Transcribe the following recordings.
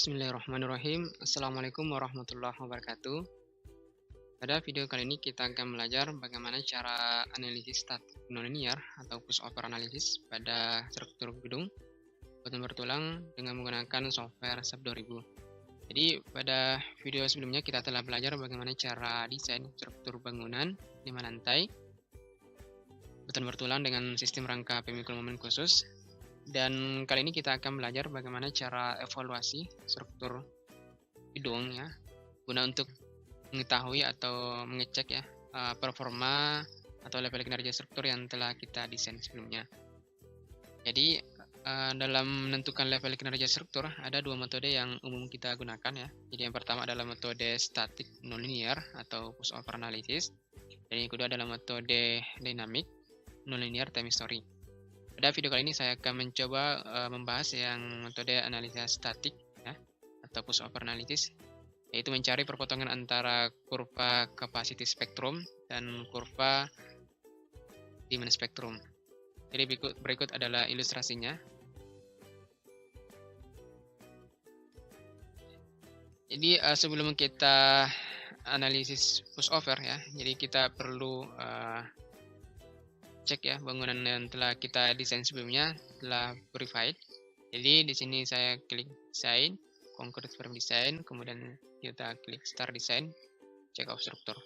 Bismillahirrahmanirrahim. Assalamualaikum warahmatullahi wabarakatuh. Pada video kali ini kita akan belajar bagaimana cara analisis statik nonlinear atau pushover analysis pada struktur gedung bangunan bertulang dengan menggunakan software SAP 2000. Jadi pada video sebelumnya kita telah belajar bagaimana cara desain struktur bangunan 5 lantai bangunan bertulang dengan sistem rangka pemikul momen khusus. Dan kali ini kita akan belajar bagaimana cara evaluasi struktur gedung ya, guna untuk mengetahui atau mengecek ya performa atau level kinerja struktur yang telah kita desain sebelumnya. Jadi dalam menentukan level kinerja struktur ada dua metode yang umum kita gunakan ya. Jadi yang pertama adalah metode static nonlinear atau pushover analysis, dan yang kedua adalah metode dynamic nonlinear time history. Pada video kali ini saya akan mencoba membahas yang metode analisa statik ya, atau pushover analysis, yaitu mencari perpotongan antara kurva capacity spektrum dan kurva demand spektrum. Jadi berikut adalah ilustrasinya. Jadi sebelum kita analisis pushover ya, jadi kita perlu cek ya bangunan yang telah kita desain sebelumnya telah verified. Jadi di sini saya klik design, concrete frame design, kemudian kita klik start design, check of struktur.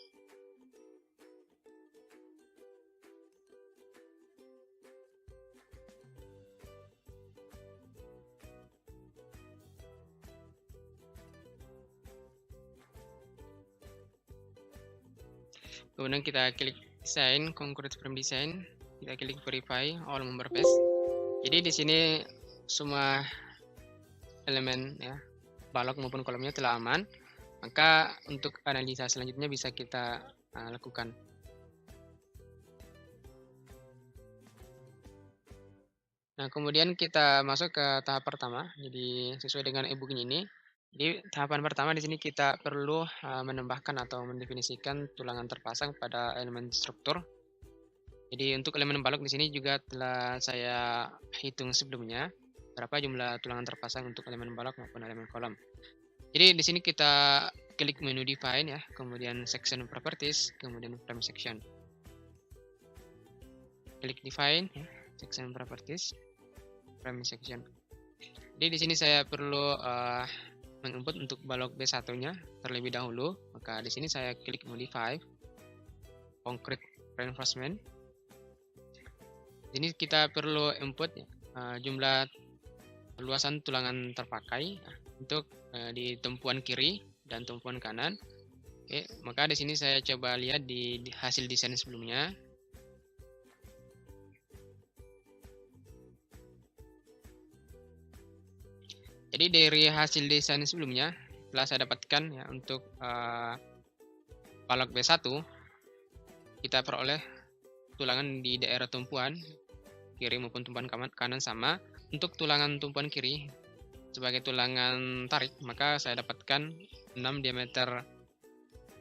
Kemudian kita klik design, concrete frame design, kita klik verify all member base. Jadi di sini semua elemen ya, balok maupun kolomnya telah aman. Maka untuk analisa selanjutnya bisa kita lakukan. Nah, kemudian kita masuk ke tahap pertama. Jadi sesuai dengan e-book ini. Jadi tahapan pertama di sini kita perlu menambahkan atau mendefinisikan tulangan terpasang pada elemen struktur. Jadi untuk elemen balok di sini juga telah saya hitung sebelumnya berapa jumlah tulangan terpasang untuk elemen balok maupun elemen kolom. Jadi di sini kita klik menu define ya, kemudian section properties, kemudian frame section. Klik define ya, section properties, frame section. Jadi di sini saya perlu menginput untuk balok B1-nya terlebih dahulu. Maka di sini saya klik modify concrete reinforcement. Ini kita perlu input jumlah luasan tulangan terpakai untuk di tumpuan kiri dan tumpuan kanan. Oke, maka di sini saya coba lihat di hasil desain sebelumnya. Jadi dari hasil desain sebelumnya telah saya dapatkan ya untuk balok B1 kita peroleh tulangan di daerah tumpuan kiri maupun tumpuan kanan sama. Untuk tulangan tumpuan kiri sebagai tulangan tarik, maka saya dapatkan 6 diameter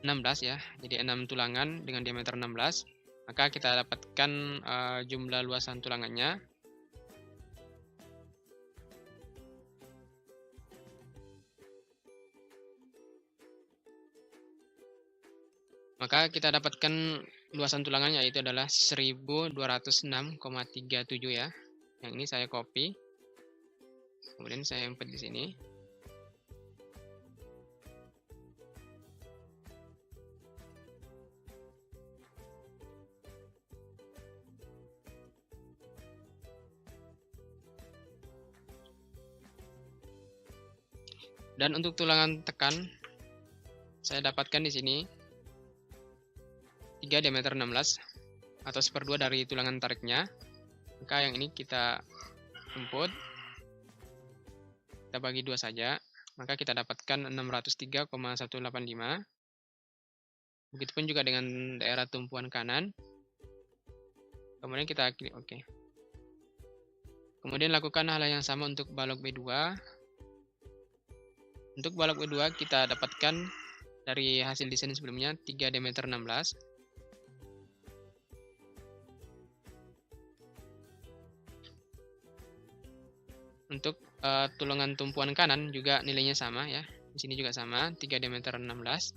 16 ya. Jadi 6 tulangan dengan diameter 16. Maka kita dapatkan jumlah luasan tulangannya. Maka kita dapatkan luasan tulangannya yaitu adalah 1206,37 ya. Yang ini saya copy. Kemudian saya input di sini. Dan untuk tulangan tekan saya dapatkan di sini 3 diameter 16 atau 1/2 dari tulangan tariknya. Maka yang ini kita input, kita bagi 2 saja, maka kita dapatkan 603,185. Begitupun juga dengan daerah tumpuan kanan. Kemudian kita klik OK. Kemudian lakukan hal yang sama untuk balok B2. Untuk balok B2 kita dapatkan dari hasil desain sebelumnya 3 diameter 16. Untuk tulangan tumpuan kanan juga nilainya sama ya. Di sini juga sama, 3 diameter 16.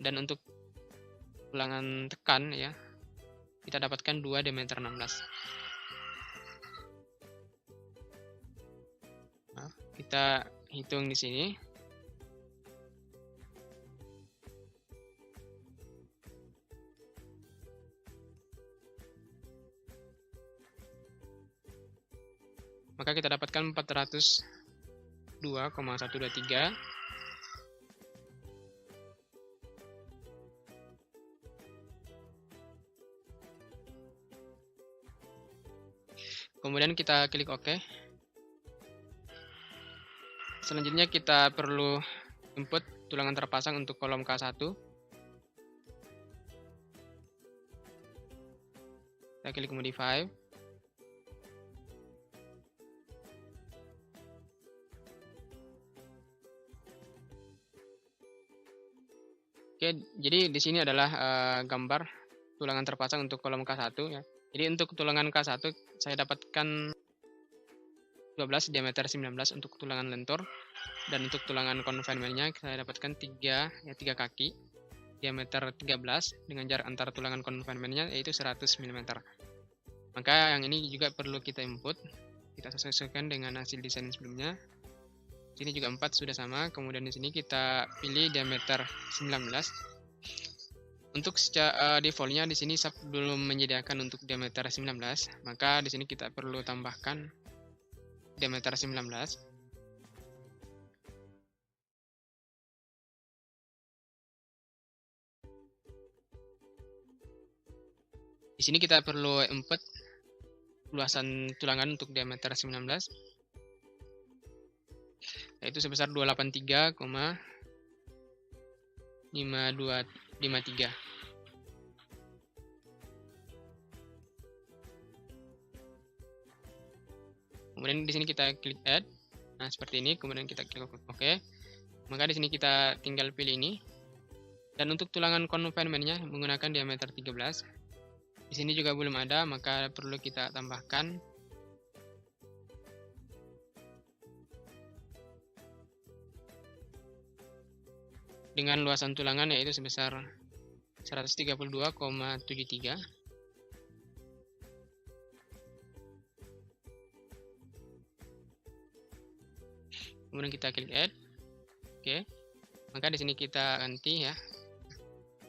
Dan untuk tulangan tekan ya, kita dapatkan 2 diameter 16. Nah, kita hitung di sini. Maka kita dapatkan 402,123. Kemudian kita klik OK. Selanjutnya kita perlu input tulangan terpasang untuk kolom K1. Kita klik Modify. Oke, jadi di sini adalah gambar tulangan terpasang untuk kolom K1 ya. Jadi untuk tulangan K1 saya dapatkan 12 diameter 19 untuk tulangan lentur, dan untuk tulangan confinement-nya saya dapatkan 3 kaki diameter 13 dengan jarak antara tulangan confinement-nya yaitu 100 mm. Maka yang ini juga perlu kita input, kita sesuaikan dengan hasil desain sebelumnya. Sini juga 4 sudah sama. Kemudian di sini kita pilih diameter 19. Untuk defaultnya di sini SAP belum menyediakan untuk diameter 19, maka di sini kita perlu tambahkan diameter 19. Di sini kita perlu input luasan tulangan untuk diameter 19, yaitu sebesar 283,5253. Kemudian di sini kita klik add. Nah, seperti ini. Kemudian kita klik OK. Maka di sini kita tinggal pilih ini. Dan untuk tulangan confinement-nya menggunakan diameter 13. Di sini juga belum ada, maka perlu kita tambahkan dengan luasan tulangan yaitu sebesar 132,73. Kemudian kita klik add. Oke. Maka di sini kita ganti ya.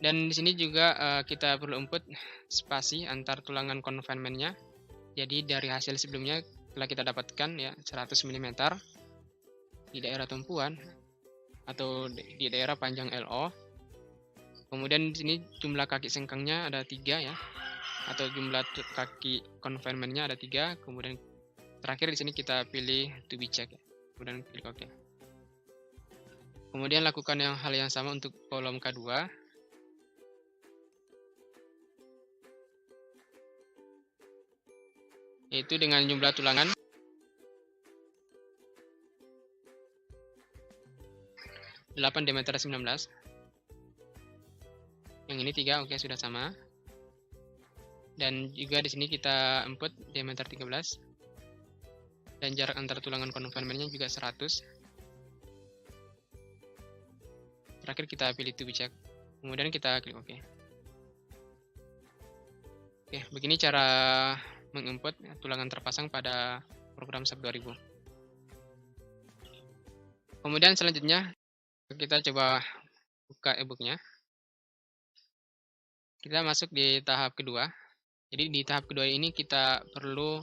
Dan di sini juga kita perlu input spasi antar tulangan confinement-nya. Jadi dari hasil sebelumnya telah kita dapatkan ya 100 mm di daerah tumpuan atau di daerah panjang LO. Kemudian di sini jumlah kaki sengkangnya ada 3 ya, atau jumlah kaki confinement-nya ada 3. Kemudian terakhir di sini kita pilih to be check ya. Kemudian klik OK. Kemudian lakukan hal yang sama untuk kolom K2. Yaitu dengan jumlah tulangan 8 diameter 19. Yang ini 3, oke, sudah sama. Dan juga di sini kita input diameter 13. Dan jarak antara tulangan confinement-nya juga 100. Terakhir kita pilih to be check. Kemudian kita klik OK. Oke, begini cara menginput tulangan terpasang pada program SAP 2000. Kemudian selanjutnya kita coba buka e-booknya. Kita masuk di tahap kedua. Jadi di tahap kedua ini kita perlu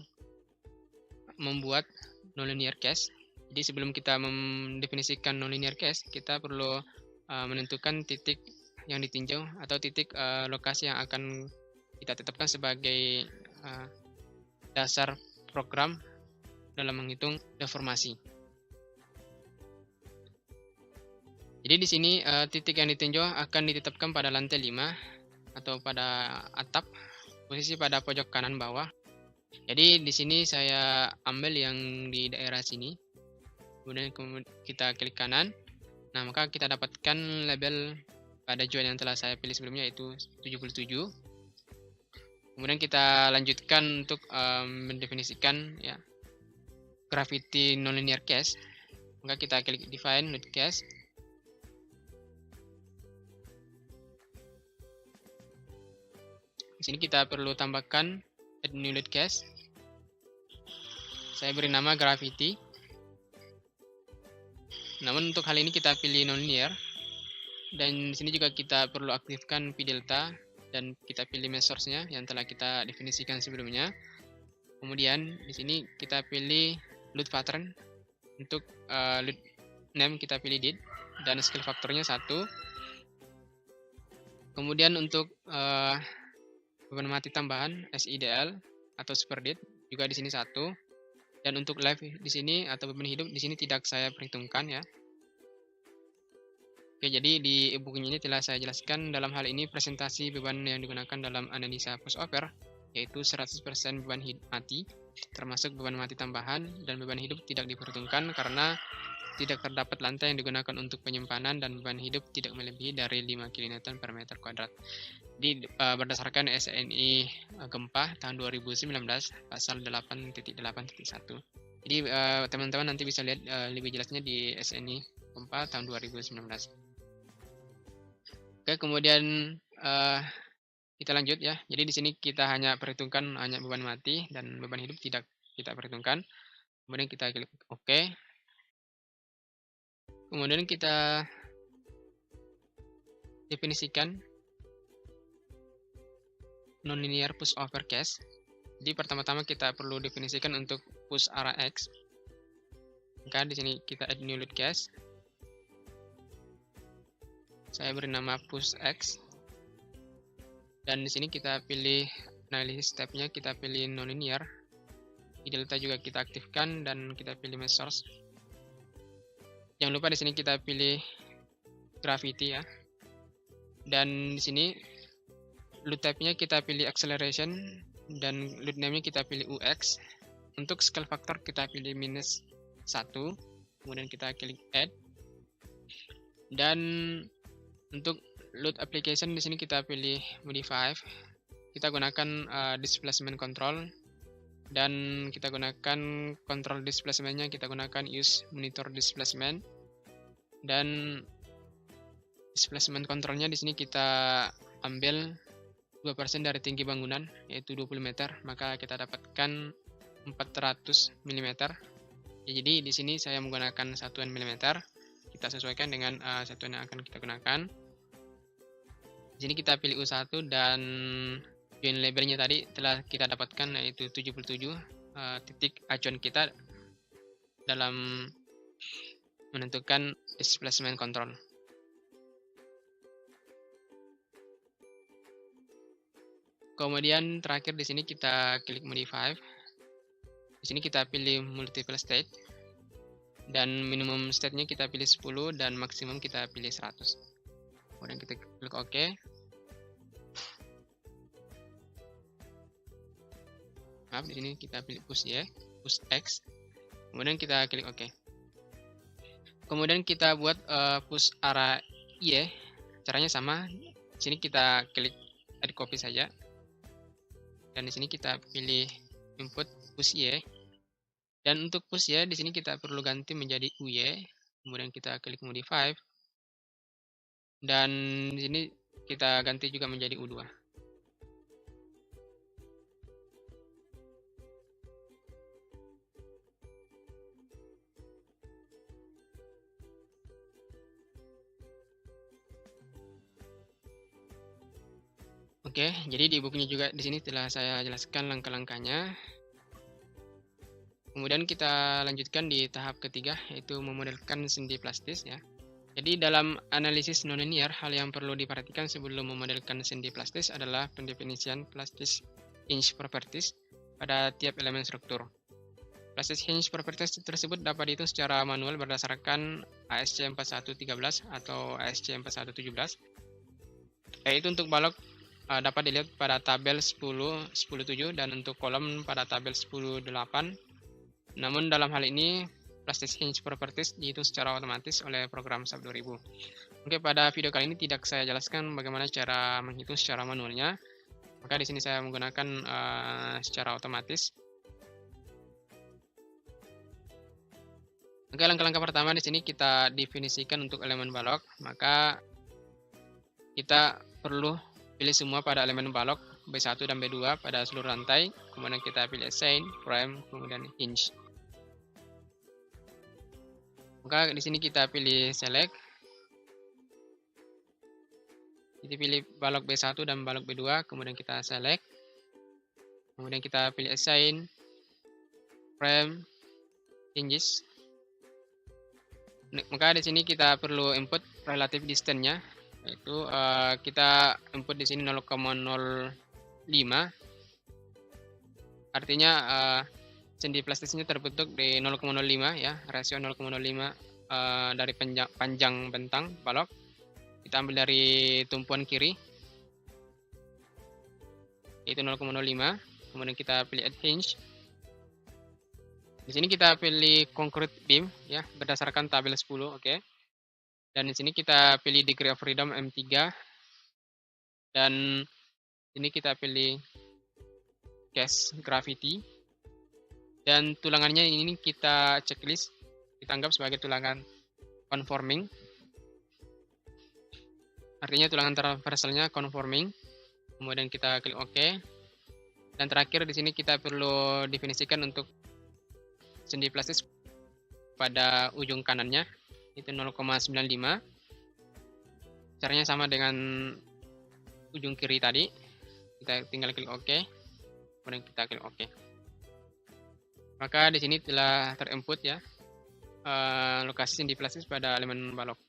membuat nonlinear case. Jadi sebelum kita mendefinisikan nonlinear case, kita perlu menentukan titik yang ditinjau atau titik lokasi yang akan kita tetapkan sebagai dasar program dalam menghitung deformasi. Jadi di sini titik yang ditinjau akan ditetapkan pada lantai 5 atau pada atap, posisi pada pojok kanan bawah. Jadi di sini saya ambil yang di daerah sini. Kemudian kita klik kanan. Nah, maka kita dapatkan label pada join yang telah saya pilih sebelumnya yaitu 77. Kemudian kita lanjutkan untuk mendefinisikan ya gravity nonlinear case. Maka kita klik define load case. Di sini kita perlu tambahkan add new load case. Saya beri nama gravity. Namun untuk hal ini kita pilih nonlinear. Dan di sini juga kita perlu aktifkan P delta dan kita pilih measures-nya yang telah kita definisikan sebelumnya. Kemudian di sini kita pilih load pattern. Untuk load name kita pilih did dan scale faktornya 1. Kemudian untuk beban mati tambahan SIDL atau super did juga di sini 1. Dan untuk live di sini atau beban hidup di sini tidak saya perhitungkan ya. Oke, jadi di e-booknya ini telah saya jelaskan dalam hal ini presentasi beban yang digunakan dalam analisa push over, yaitu 100% beban mati, termasuk beban mati tambahan, dan beban hidup tidak diperhitungkan karena tidak terdapat lantai yang digunakan untuk penyimpanan dan beban hidup tidak melebihi dari 5 kN per meter kuadrat. Jadi berdasarkan SNI gempa tahun 2019 pasal 8.8.1. Jadi teman-teman nanti bisa lihat lebih jelasnya di SNI gempa tahun 2019. Oke, kemudian kita lanjut ya. Jadi di sini kita hanya perhitungkan hanya beban mati dan beban hidup tidak kita perhitungkan. Kemudian kita klik OK. Kemudian kita definisikan nonlinear push over case. Jadi pertama-tama kita perlu definisikan untuk push arah X. Maka di sini kita add new load case. Saya beri nama push X. Dan di sini kita pilih analisis step-nya, kita pilih nonlinear. Di delta juga kita aktifkan dan kita pilih measures. Jangan lupa di sini kita pilih gravity ya. Dan di sini load type-nya kita pilih acceleration dan load name-nya kita pilih UX. Untuk scale factor kita pilih -1. Kemudian kita klik add. Dan untuk load application di sini kita pilih modify. Kita gunakan displacement control dan kita gunakan control displacement-nya kita gunakan use monitor displacement. Dan displacement controlnya di sini kita ambil 2% dari tinggi bangunan yaitu 20 meter, maka kita dapatkan 400 mm. Ya, jadi di sini saya menggunakan satuan mm. Kita sesuaikan dengan satuan yang akan kita gunakan. Di sini kita pilih U1 dan join labelnya tadi telah kita dapatkan yaitu 77 titik acuan kita dalam menentukan displacement control. Kemudian terakhir di sini kita klik modify. Di sini kita pilih multiple state dan minimum state-nya kita pilih 10 dan maksimum kita pilih 100. Kemudian kita klik OK. Maaf, di sini kita pilih push Y, push X. Kemudian kita klik OK. Kemudian kita buat push arah Y. Caranya sama. Di sini kita klik add copy saja. Dan di sini kita pilih input push Y. Dan untuk push Y di sini kita perlu ganti menjadi UY. Kemudian kita klik modify. Dan di sini kita ganti juga menjadi U2. Oke, jadi di bukunya juga di sini telah saya jelaskan langkah-langkahnya. Kemudian kita lanjutkan di tahap ketiga, yaitu memodelkan sendi plastis ya. Jadi dalam analisis nonlinear, hal yang perlu diperhatikan sebelum memodelkan sendi plastis adalah pendefinisian plastis hinge properties pada tiap elemen struktur. Plastis hinge properties tersebut dapat dihitung secara manual berdasarkan ASC 4113 atau ASC 4117. Yaitu untuk balok dapat dilihat pada tabel 10.7 dan untuk kolom pada tabel 10.8. Namun dalam hal ini plastis hinge properties dihitung secara otomatis oleh program SAP 2000. Oke, pada video kali ini tidak saya jelaskan bagaimana cara menghitung secara manualnya. Maka di sini saya menggunakan secara otomatis. Oke, langkah-langkah pertama di sini kita definisikan untuk elemen balok. Maka kita perlu pilih semua pada elemen balok B1 dan B2 pada seluruh rantai. Kemudian kita pilih assign, frame, kemudian hinge. Maka di sini kita pilih select. Jadi pilih balok B1 dan balok B2, kemudian kita select. Kemudian kita pilih assign, frame, hinges. Maka di sini kita perlu input relative distance-nya, yaitu kita input di sini 0,05. Artinya sendi plastisnya terbentuk di 0,05 ya, rasio 0,05 dari panjang bentang balok. Kita ambil dari tumpuan kiri, yaitu 0,05. Kemudian kita pilih add hinge. Di sini kita pilih concrete beam ya, berdasarkan tabel 10, oke. Dan di sini kita pilih degree of freedom M3. Dan ini kita pilih cast gravity. Dan tulangannya ini kita checklist, kita anggap sebagai tulangan conforming. Artinya tulangan transversalnya conforming. Kemudian kita klik OK. Dan terakhir di sini kita perlu definisikan untuk sendi plastis pada ujung kanannya, itu 0,95. Caranya sama dengan ujung kiri tadi. Kita tinggal klik OK. Kemudian kita klik OK. Maka di sini telah terinput ya lokasi sendi plastis pada elemen balok.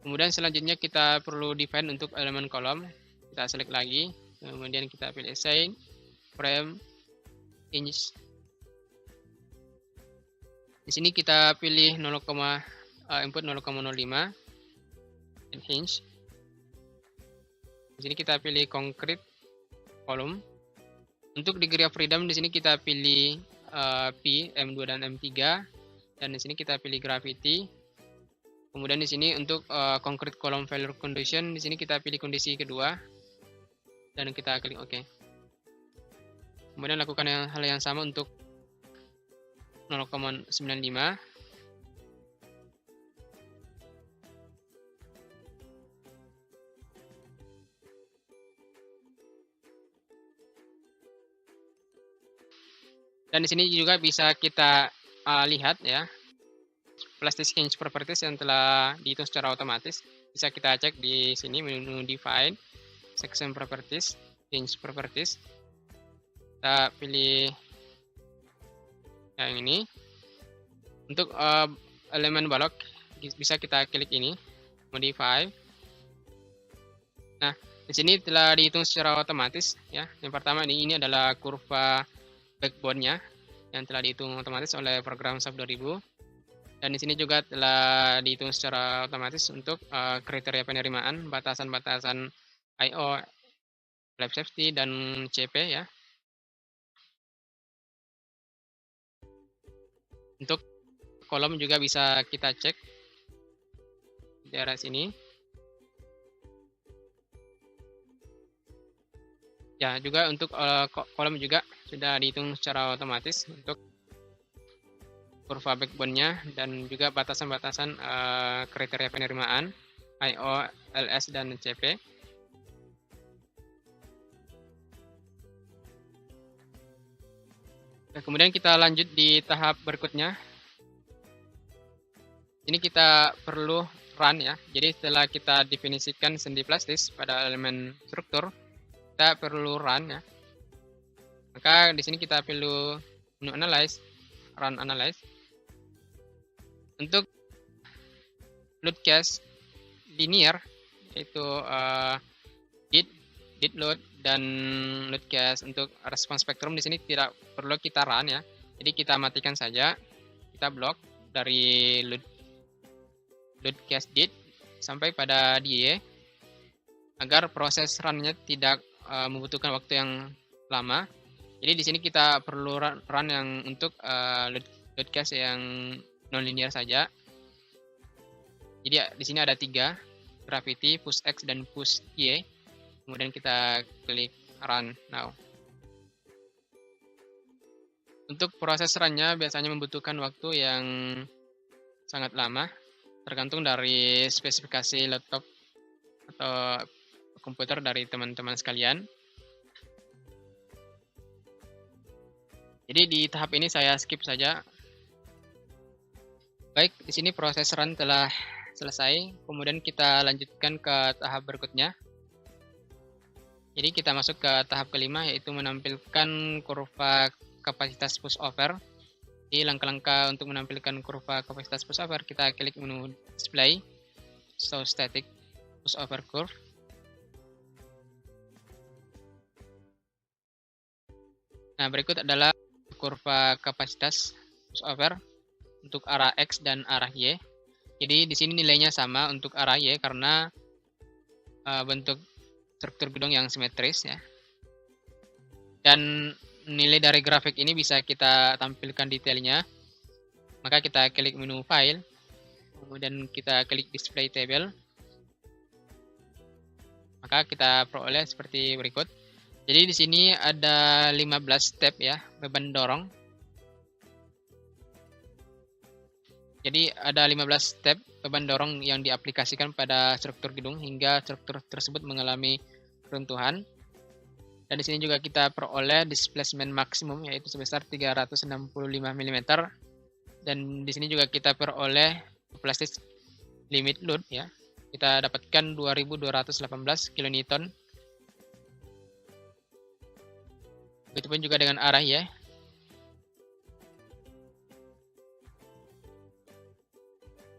Kemudian selanjutnya kita perlu define untuk elemen kolom. Kita select lagi, kemudian kita pilih assign, frame, hinge. Di sini kita pilih input 0,05 dan hinge. Di sini kita pilih concrete column. Untuk degree of freedom di sini kita pilih P, M2 dan M3. Dan di sini kita pilih gravity. Kemudian di sini untuk concrete column failure condition, di sini kita pilih kondisi kedua dan kita klik OK. Kemudian lakukan hal yang sama untuk 0,95. Dan di sini juga bisa kita lihat ya, plastic hinge properties yang telah dihitung secara otomatis. Bisa kita cek di sini menu define, section properties, hinge properties. Kita pilih yang ini. Untuk elemen balok bisa kita klik ini, modify. Nah, di sini telah dihitung secara otomatis ya. Yang pertama ini adalah kurva backbone-nya yang telah dihitung otomatis oleh program SAP 2000. Dan di sini juga telah dihitung secara otomatis untuk kriteria penerimaan, batasan-batasan I/O, flap safety, dan CP ya. Untuk kolom juga bisa kita cek di daerah sini. Ya, juga untuk kolom juga sudah dihitung secara otomatis untuk kurva backbone-nya dan juga batasan-batasan kriteria penerimaan I/O, LS, dan CP. Nah, kemudian kita lanjut di tahap berikutnya. Ini kita perlu run ya. Jadi setelah kita definisikan sendi plastis pada elemen struktur, kita perlu run ya. Maka di sini kita perlu menu analyze, run analyze. Untuk load case linear, yaitu did load dan load case untuk respons spektrum di sini tidak perlu kita run ya. Jadi kita matikan saja, kita blok dari load case did sampai pada DE agar proses run-nya tidak membutuhkan waktu yang lama. Jadi di sini kita perlu run yang untuk load case yang non-linear saja. Jadi di sini ada 3, gravity, push X, dan push Y. Kemudian kita klik run now. Untuk proses run-nya biasanya membutuhkan waktu yang sangat lama, tergantung dari spesifikasi laptop atau komputer dari teman-teman sekalian. Jadi di tahap ini saya skip saja. Baik, di sini proses run telah selesai. Kemudian kita lanjutkan ke tahap berikutnya. Jadi kita masuk ke tahap kelima, yaitu menampilkan kurva kapasitas pushover. Di langkah-langkah untuk menampilkan kurva kapasitas pushover, kita klik menu display, show static pushover curve. Nah, berikut adalah kurva kapasitas pushover untuk arah X dan arah Y. Jadi di sini nilainya sama untuk arah Y karena bentuk struktur gedung yang simetris ya. Dan nilai dari grafik ini bisa kita tampilkan detailnya. Maka kita klik menu file, kemudian kita klik display table. Maka kita peroleh seperti berikut. Jadi di sini ada 15 step ya, beban dorong. Jadi ada 15 step beban dorong yang diaplikasikan pada struktur gedung hingga struktur tersebut mengalami keruntuhan. Dan di sini juga kita peroleh displacement maksimum yaitu sebesar 365 mm. Dan di sini juga kita peroleh plastic limit load ya. Kita dapatkan 2218 kN. Begitupun juga dengan arah ya.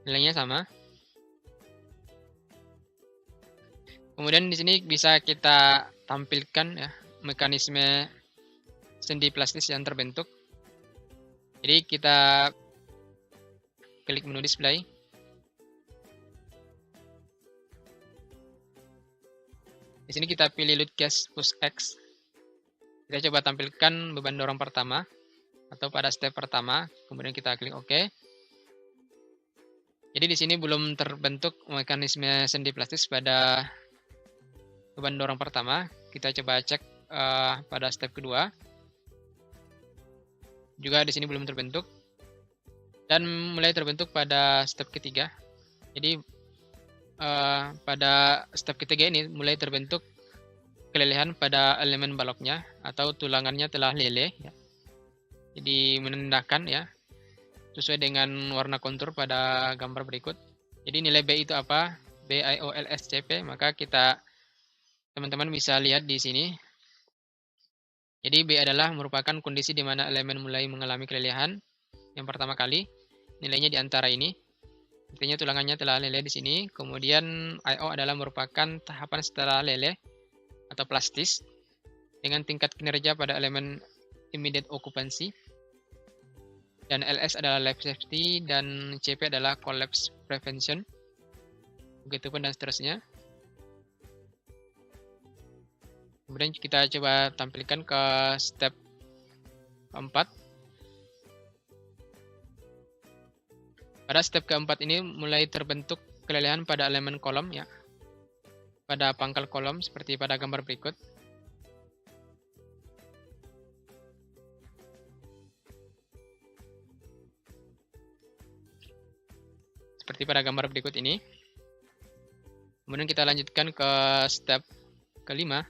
Nilainya sama. Kemudian di sini bisa kita tampilkan ya mekanisme sendi plastis yang terbentuk. Jadi kita klik menu display. Di sini kita pilih load case push X. Kita coba tampilkan beban dorong pertama atau pada step pertama, kemudian kita klik OK. Jadi di sini belum terbentuk mekanisme sendi plastis pada beban dorong pertama. Kita coba cek pada step kedua. Juga di sini belum terbentuk. Dan mulai terbentuk pada step ketiga. Jadi pada step ketiga ini mulai terbentuk kelelehan pada elemen baloknya atau tulangannya telah leleh. Ya. Jadi menandakan ya sesuai dengan warna kontur pada gambar berikut. Jadi nilai B itu apa? BIOLSCP, maka kita teman-teman bisa lihat di sini. Jadi B adalah merupakan kondisi di mana elemen mulai mengalami kelelehan yang pertama kali. Nilainya di antara ini. Artinya tulangannya telah leleh di sini. Kemudian IO adalah merupakan tahapan setelah leleh atau plastis dengan tingkat kinerja pada elemen immediate occupancy. Dan LS adalah life safety dan CP adalah collapse prevention. Begitupun dan seterusnya. Kemudian kita coba tampilkan ke step keempat. Pada step keempat ini mulai terbentuk kelelehan pada elemen kolom ya. Pada pangkal kolom seperti pada gambar berikut. Seperti pada gambar berikut ini. Kemudian kita lanjutkan ke step kelima.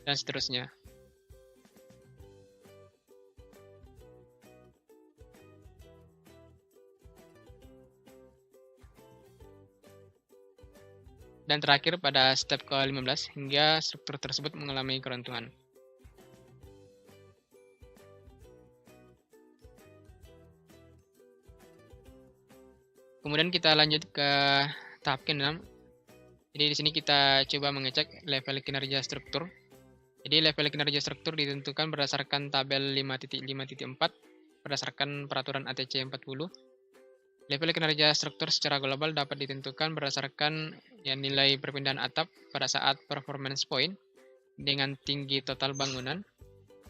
Dan seterusnya. Dan terakhir pada step ke-15 hingga struktur tersebut mengalami keruntuhan. Kemudian kita lanjut ke tahap ke-6. Jadi di sini kita coba mengecek level kinerja struktur. Jadi level kinerja struktur ditentukan berdasarkan tabel 5.5.4 berdasarkan peraturan ATC 40. Level kinerja struktur secara global dapat ditentukan berdasarkan nilai perpindahan atap pada saat performance point dengan tinggi total bangunan.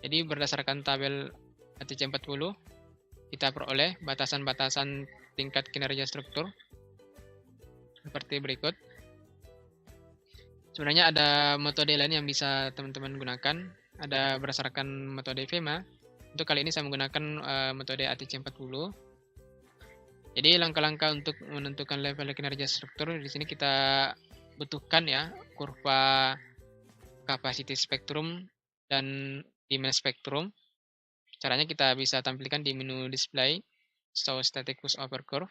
Jadi berdasarkan tabel ATC 40 kita peroleh batasan-batasan tingkat kinerja struktur seperti berikut. Sebenarnya ada metode lain yang bisa teman-teman gunakan, ada berdasarkan metode VEMA. Untuk kali ini saya menggunakan metode ATC40. Jadi langkah-langkah untuk menentukan level kinerja struktur, di sini kita butuhkan ya kurva capacity spektrum dan demand spektrum. Caranya kita bisa tampilkan di menu display, show static pushover curve.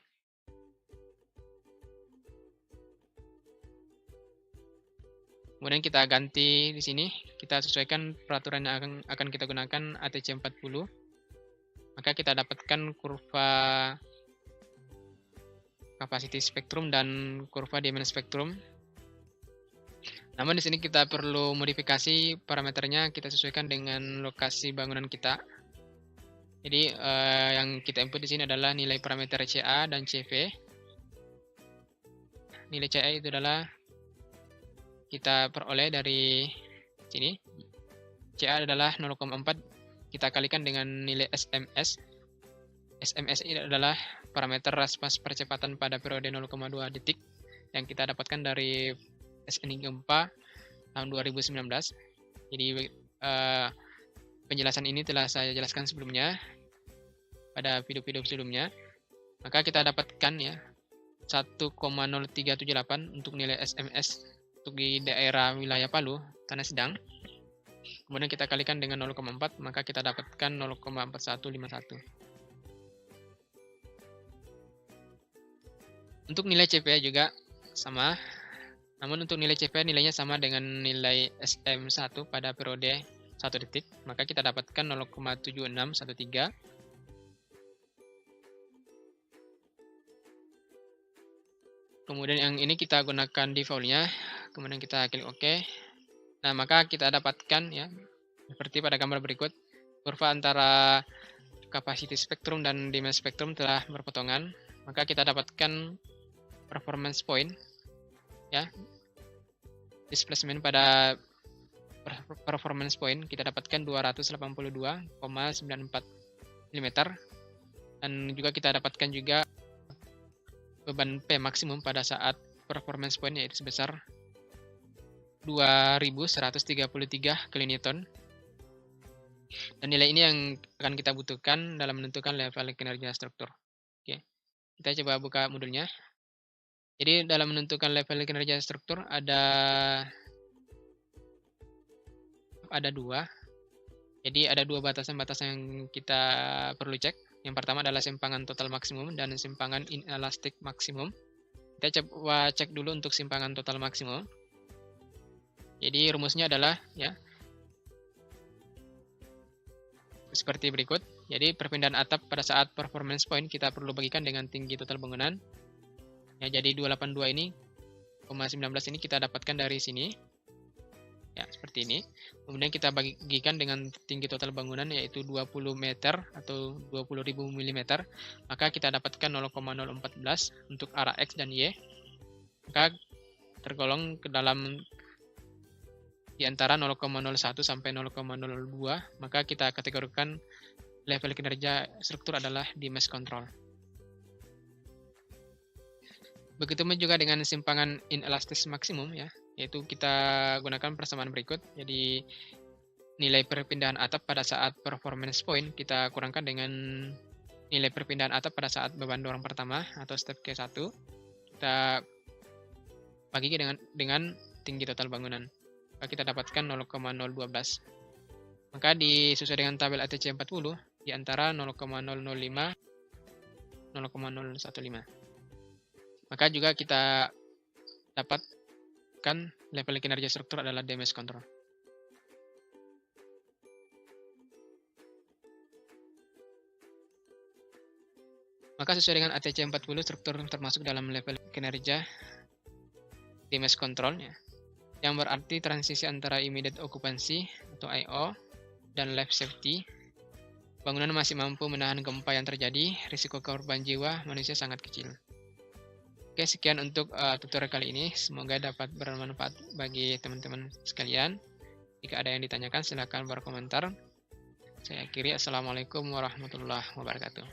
Kemudian kita ganti di sini, kita sesuaikan peraturan yang akan kita gunakan ATC40. Maka kita dapatkan kurva capacity spektrum dan kurva demand spektrum. Namun di sini kita perlu modifikasi parameternya, kita sesuaikan dengan lokasi bangunan kita. Jadi yang kita input di sini adalah nilai parameter CA dan CV. Nilai CA itu adalah kita peroleh dari sini. CA adalah 0,4, kita kalikan dengan nilai SMS. SMS ini adalah parameter respons percepatan pada periode 0,2 detik yang kita dapatkan dari SNI gempa tahun 2019. Jadi penjelasan ini telah saya jelaskan sebelumnya pada video-video sebelumnya. Maka kita dapatkan ya 1,0378 untuk nilai SMS untuk di daerah wilayah Palu, tanah sedang. Kemudian kita kalikan dengan 0,4, maka kita dapatkan 0,4151. Untuk nilai CPA juga sama. Namun untuk nilai CPA nilainya sama dengan nilai SM1 pada periode 1 detik, maka kita dapatkan 0,7613. Kemudian yang ini kita gunakan default-nya, kemudian kita klik OK. Nah, maka kita dapatkan ya, seperti pada gambar berikut, kurva antara capacity spektrum dan demand spektrum telah berpotongan. Maka kita dapatkan performance point ya. Displacement pada performance point kita dapatkan 282,94 mm, dan juga kita dapatkan juga beban P maksimum pada saat performance point yaitu sebesar 2133 kN. Dan nilai ini yang akan kita butuhkan dalam menentukan level kinerja struktur. Oke. Kita coba buka modulnya. Jadi dalam menentukan level kinerja struktur ada dua. Jadi ada dua batasan-batasan yang kita perlu cek. Yang pertama adalah simpangan total maksimum dan simpangan inelastik maksimum. Kita coba cek dulu untuk simpangan total maksimum. Jadi rumusnya adalah ya seperti berikut. Jadi perpindahan atap pada saat performance point kita perlu bagikan dengan tinggi total bangunan. Ya, jadi 282 ini, 19 ini kita dapatkan dari sini. Ya, seperti ini. Kemudian kita bagikan dengan tinggi total bangunan yaitu 20 meter atau 20.000 mm. Maka kita dapatkan 0,014 untuk arah X dan Y. Maka tergolong ke dalam di antara 0,01 sampai 0,02. Maka kita kategorikan level kinerja struktur adalah di mesh control. Begitu juga dengan simpangan inelastis maksimum ya, yaitu kita gunakan persamaan berikut. Jadi nilai perpindahan atap pada saat performance point kita kurangkan dengan nilai perpindahan atap pada saat beban dorong pertama atau step Q1. Kita bagi dengan tinggi total bangunan. Maka kita dapatkan 0,012. Maka disesuai dengan tabel ATC40 di antara 0,005 0,015. Maka juga kita dapatkan level kinerja struktur adalah damage control. Maka sesuai dengan ATC40 struktur termasuk dalam level kinerja damage control ya, yang berarti transisi antara immediate occupancy atau IO dan life safety. Bangunan masih mampu menahan gempa yang terjadi, risiko korban jiwa manusia sangat kecil. Oke, sekian untuk tutorial kali ini. Semoga dapat bermanfaat bagi teman-teman sekalian. Jika ada yang ditanyakan, silakan berkomentar. Saya akhiri. Assalamualaikum warahmatullahi wabarakatuh.